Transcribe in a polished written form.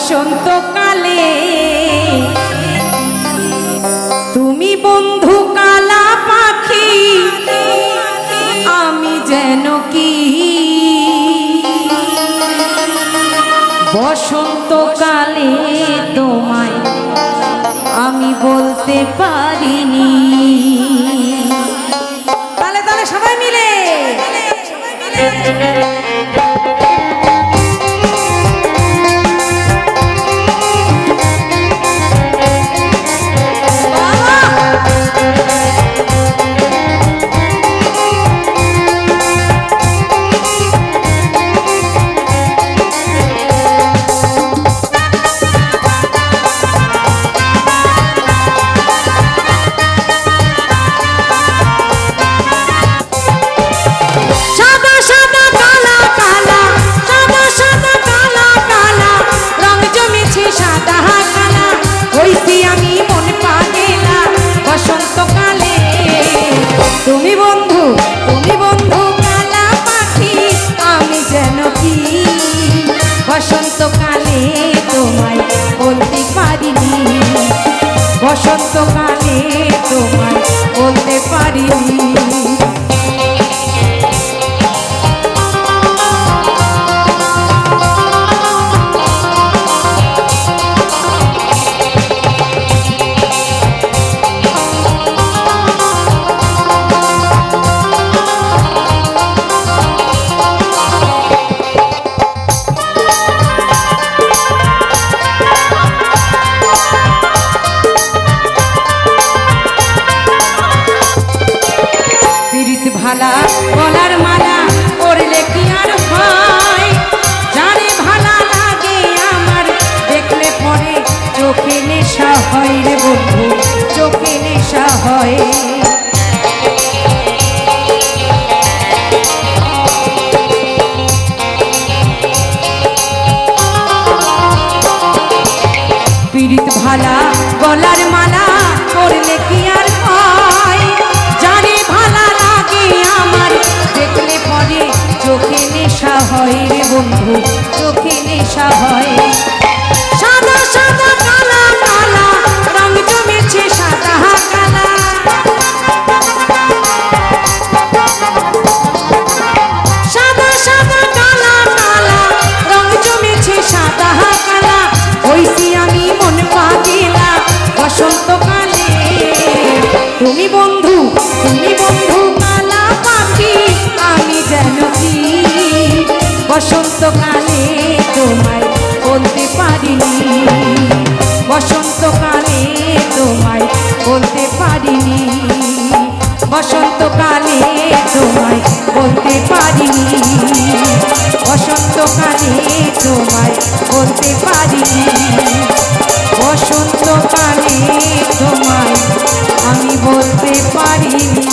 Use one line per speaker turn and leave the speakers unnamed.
বসন্তকালে তুমি বন্ধু কালা পাখি, আমি যেন কি বসন্তকালে তোমায় আমি বলতে পারিনি। তালে তালে সবাই মিলে তুমি বন্ধু কালা পাখি, আমি যেন কি বসন্তকালে তোমায় বলতে পারিনি, বসন্তকালে তোমায় বলতে পারিনি। ভালা গলার মালা পরলে কি আর হয়, জানে ভালা লাগে আমার দেখলে পরে চোখে নেশা হয় রে বন্ধু, চোখে নেশা হয়। পীড়িত ভালা গলার মালা পরলে কি আর হয়, জানে ভালা লাগে আমার দেখলে পরে চোখে নেশা হয় রে বন্ধু, চোখে নেশা হয়। সাদা সাদা কালা কালা রং জমেছে সাদা কালা, সাদা সাদা কালা কালা রং জমেছে সাদা কালা, হইছি আমি মন পাগেলা বসন্তকালে। তুমি বন্ধু কালা পাখি, আমি যেন কি বসন্তকালে তোমায় বলতে পারিনি, বসন্তকালে তোমায় বলতে পারিনি, বসন্তকালে তোমায় বলতে পারিনি, বসন্তকালে তোমায় বলতে পারিনি, বসন্তকালে তোমায় আমি বলতে পারিনি।